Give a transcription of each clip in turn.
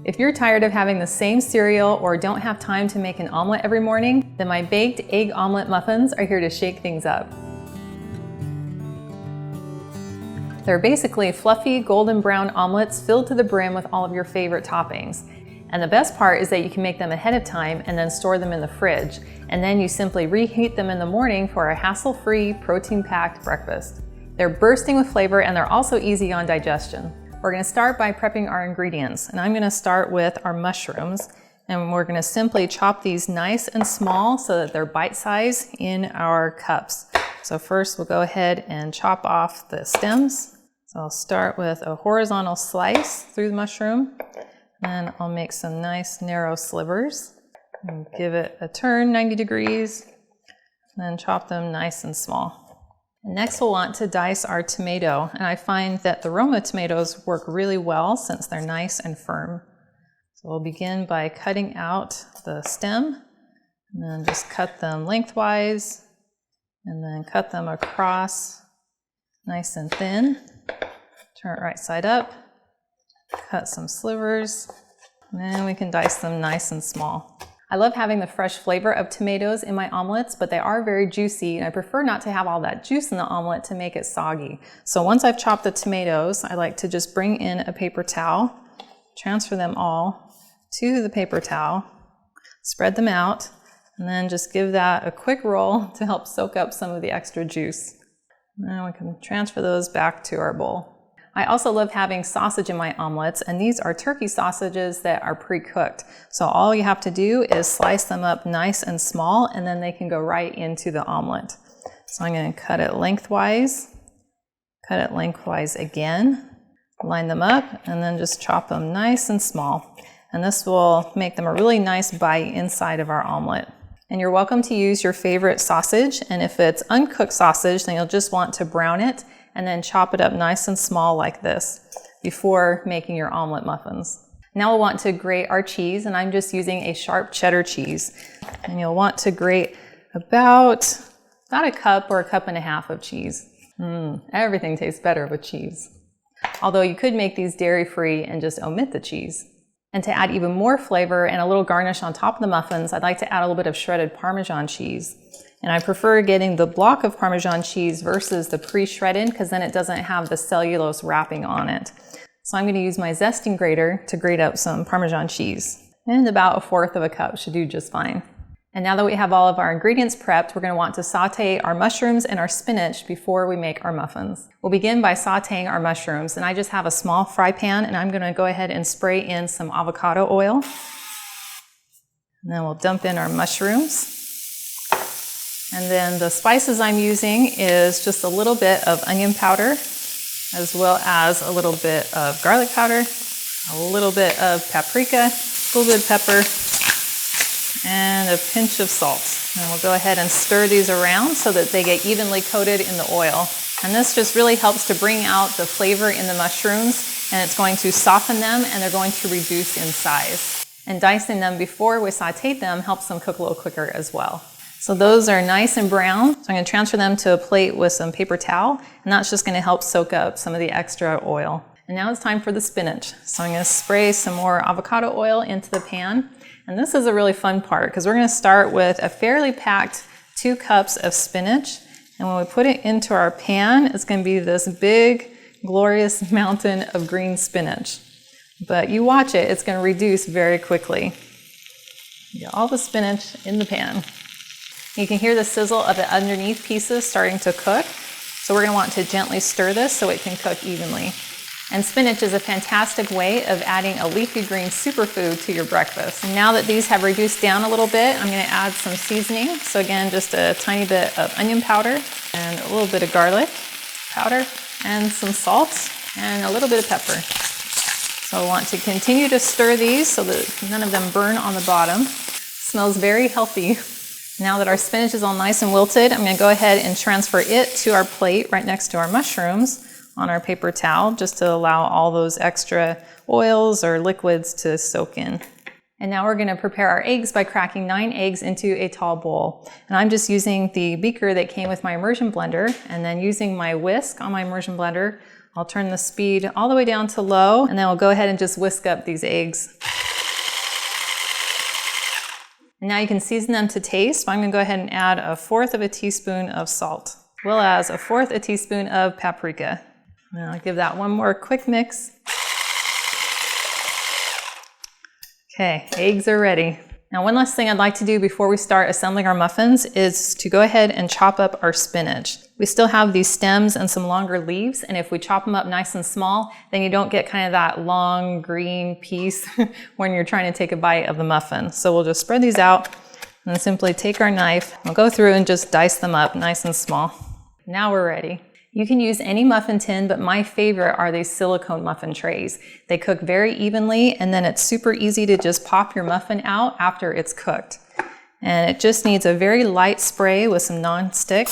If you're tired of having the same cereal or don't have time to make an omelet every morning, then my baked egg omelet muffins are here to shake things up. They're basically fluffy golden brown omelets filled to the brim with all of your favorite toppings. And the best part is that you can make them ahead of time and then store them in the fridge. And then you simply reheat them in the morning for a hassle-free, protein-packed breakfast. They're bursting with flavor and they're also easy on digestion. We're going to start by prepping our ingredients, and I'm going to start with our mushrooms, and we're going to simply chop these nice and small so that they're bite-sized in our cups. So first we'll go ahead and chop off the stems. So I'll start with a horizontal slice through the mushroom, and I'll make some nice narrow slivers and give it a turn 90 degrees, and then chop them nice and small. Next we'll want to dice our tomato, and I find that the Roma tomatoes work really well since they're nice and firm. So we'll begin by cutting out the stem, and then just cut them lengthwise, and then cut them across nice and thin. Turn it right side up, cut some slivers, and then we can dice them nice and small. I love having the fresh flavor of tomatoes in my omelets, but they are very juicy, and I prefer not to have all that juice in the omelet to make it soggy. So once I've chopped the tomatoes, I like to just bring in a paper towel, transfer them all to the paper towel, spread them out, and then just give that a quick roll to help soak up some of the extra juice. Now we can transfer those back to our bowl. I also love having sausage in my omelets, and these are turkey sausages that are pre-cooked. So all you have to do is slice them up nice and small, and then they can go right into the omelet. So I'm going to cut it lengthwise again, line them up, and then just chop them nice and small. And this will make them a really nice bite inside of our omelet. And you're welcome to use your favorite sausage, and if it's uncooked sausage, then you'll just want to brown it and then chop it up nice and small like this before making your omelet muffins. Now we'll want to grate our cheese, and I'm just using a sharp cheddar cheese. And you'll want to grate about a cup or a cup and a half of cheese. Everything tastes better with cheese. Although you could make these dairy-free and just omit the cheese. And to add even more flavor and a little garnish on top of the muffins, I'd like to add a little bit of shredded Parmesan cheese. And I prefer getting the block of Parmesan cheese versus the pre-shredded, because then it doesn't have the cellulose wrapping on it. So I'm going to use my zesting grater to grate up some Parmesan cheese. And about 1/4 of a cup should do just fine. And now that we have all of our ingredients prepped, we're going to want to saute our mushrooms and our spinach before we make our muffins. We'll begin by sauteing our mushrooms, and I just have a small fry pan, and I'm going to go ahead and spray in some avocado oil. And then we'll dump in our mushrooms. And then the spices I'm using is just a little bit of onion powder, as well as a little bit of garlic powder, a little bit of paprika, a little bit of pepper, and a pinch of salt. And we'll go ahead and stir these around so that they get evenly coated in the oil. And this just really helps to bring out the flavor in the mushrooms, and it's going to soften them, and they're going to reduce in size. And dicing them before we saute them helps them cook a little quicker as well. So those are nice and brown. So I'm going to transfer them to a plate with some paper towel, and that's just going to help soak up some of the extra oil. And now it's time for the spinach. So I'm going to spray some more avocado oil into the pan. And this is a really fun part, because we're going to start with a fairly packed 2 cups of spinach. And when we put it into our pan, it's going to be this big, glorious mountain of green spinach. But you watch it, it's going to reduce very quickly. Get all the spinach in the pan. You can hear the sizzle of the underneath pieces starting to cook. So we're going to want to gently stir this so it can cook evenly. And spinach is a fantastic way of adding a leafy green superfood to your breakfast. And now that these have reduced down a little bit, I'm going to add some seasoning. So again, just a tiny bit of onion powder and a little bit of garlic powder and some salt and a little bit of pepper. So I want to continue to stir these so that none of them burn on the bottom. Smells very healthy. Now that our spinach is all nice and wilted, I'm going to go ahead and transfer it to our plate right next to our mushrooms on our paper towel, just to allow all those extra oils or liquids to soak in. And now we're going to prepare our eggs by cracking 9 eggs into a tall bowl. And I'm just using the beaker that came with my immersion blender, and then using my whisk on my immersion blender, I'll turn the speed all the way down to low, and then we'll go ahead and just whisk up these eggs. And now you can season them to taste. I'm gonna go ahead and add 1/4 teaspoon of salt, as well as 1/4 teaspoon of paprika. And I'll give that one more quick mix. Okay, eggs are ready. Now, one last thing I'd like to do before we start assembling our muffins is to go ahead and chop up our spinach. We still have these stems and some longer leaves, and if we chop them up nice and small, then you don't get kind of that long green piece when you're trying to take a bite of the muffin. So we'll just spread these out and simply take our knife. We'll go through and just dice them up nice and small. Now we're ready. You can use any muffin tin, but my favorite are these silicone muffin trays. They cook very evenly, and then it's super easy to just pop your muffin out after it's cooked. And it just needs a very light spray with some non-stick.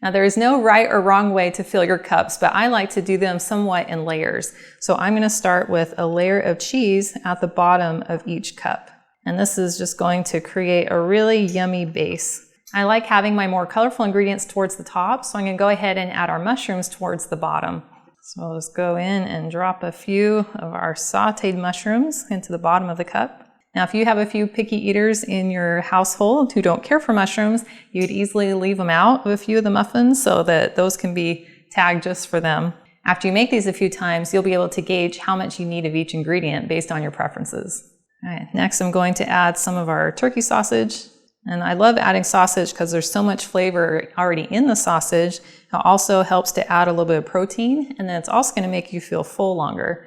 Now, there is no right or wrong way to fill your cups, but I like to do them somewhat in layers. So I'm going to start with a layer of cheese at the bottom of each cup. And this is just going to create a really yummy base. I like having my more colorful ingredients towards the top, so I'm going to go ahead and add our mushrooms towards the bottom. So I'll just go in and drop a few of our sauteed mushrooms into the bottom of the cup. Now, if you have a few picky eaters in your household who don't care for mushrooms, you could easily leave them out of a few of the muffins so that those can be tagged just for them. After you make these a few times, you'll be able to gauge how much you need of each ingredient based on your preferences. All right, next I'm going to add some of our turkey sausage. And I love adding sausage because there's so much flavor already in the sausage. It also helps to add a little bit of protein, and then it's also going to make you feel full longer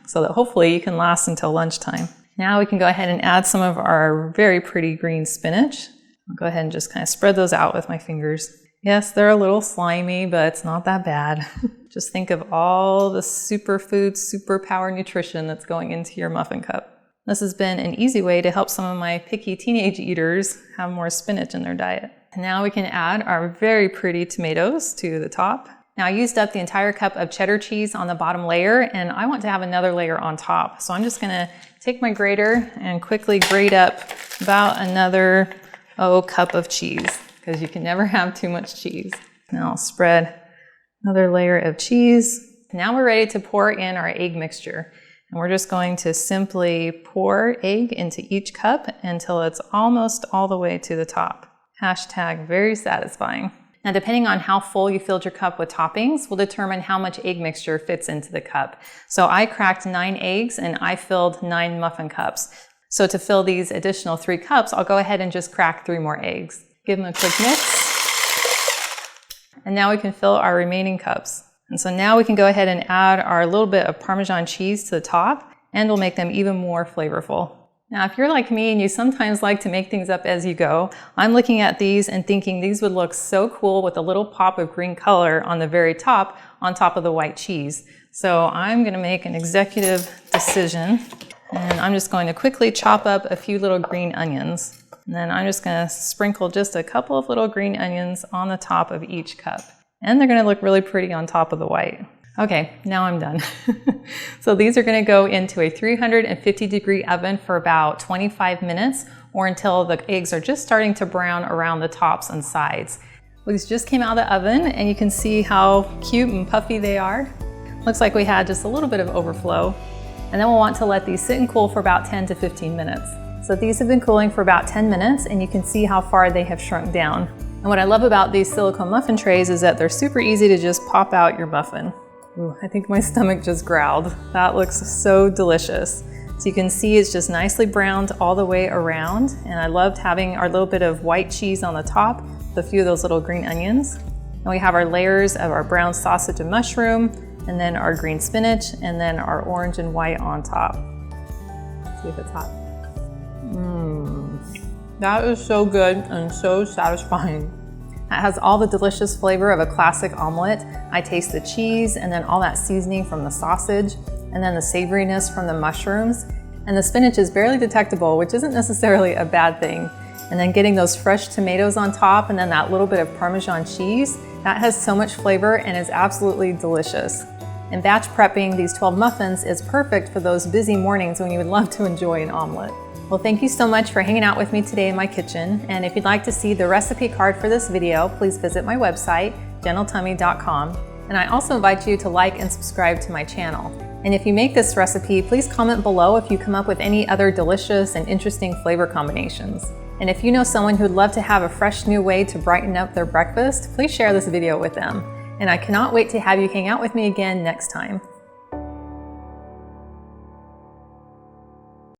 so that hopefully you can last until lunchtime. Now we can go ahead and add some of our very pretty green spinach. I'll go ahead and just kind of spread those out with my fingers. Yes, they're a little slimy, but it's not that bad. Just think of all the superfood, superpower nutrition that's going into your muffin cup. This has been an easy way to help some of my picky teenage eaters have more spinach in their diet. And now we can add our very pretty tomatoes to the top. Now I used up the entire cup of cheddar cheese on the bottom layer, and I want to have another layer on top. So I'm just gonna take my grater and quickly grate up about another cup of cheese, because you can never have too much cheese. Now I'll spread another layer of cheese. Now we're ready to pour in our egg mixture. And we're just going to simply pour egg into each cup until it's almost all the way to the top. Hashtag very satisfying. Now, depending on how full you filled your cup with toppings will determine how much egg mixture fits into the cup. So I cracked 9 eggs and I filled 9 muffin cups. So to fill these additional 3 cups, I'll go ahead and just crack 3 more eggs. Give them a quick mix. And now we can fill our remaining cups. And so now we can go ahead and add our little bit of Parmesan cheese to the top, and we'll make them even more flavorful. Now, if you're like me and you sometimes like to make things up as you go, I'm looking at these and thinking these would look so cool with a little pop of green color on the very top, on top of the white cheese. So I'm gonna make an executive decision, and I'm just going to quickly chop up a few little green onions. And then I'm just gonna sprinkle just a couple of little green onions on the top of each cup. And they're gonna look really pretty on top of the white. Okay, now I'm done. So these are gonna go into a 350-degree oven for about 25 minutes or until the eggs are just starting to brown around the tops and sides. Well, these just came out of the oven and you can see how cute and puffy they are. Looks like we had just a little bit of overflow. And then we'll want to let these sit and cool for about 10 to 15 minutes. So these have been cooling for about 10 minutes and you can see how far they have shrunk down. And what I love about these silicone muffin trays is that they're super easy to just pop out your muffin. Ooh, I think my stomach just growled. That looks so delicious. So you can see it's just nicely browned all the way around. And I loved having our little bit of white cheese on the top with a few of those little green onions. And we have our layers of our brown sausage and mushroom, and then our green spinach, and then our orange and white on top. Let's see if it's hot. That is so good and so satisfying. It has all the delicious flavor of a classic omelet. I taste the cheese and then all that seasoning from the sausage and then the savoriness from the mushrooms. And the spinach is barely detectable, which isn't necessarily a bad thing. And then getting those fresh tomatoes on top and then that little bit of Parmesan cheese, that has so much flavor and is absolutely delicious. And batch prepping these 12 muffins is perfect for those busy mornings when you would love to enjoy an omelet. Well, thank you so much for hanging out with me today in my kitchen. And if you'd like to see the recipe card for this video, please visit my website, gentletummy.com. And I also invite you to like and subscribe to my channel. And if you make this recipe, please comment below if you come up with any other delicious and interesting flavor combinations. And if you know someone who'd love to have a fresh new way to brighten up their breakfast, please share this video with them. And I cannot wait to have you hang out with me again next time.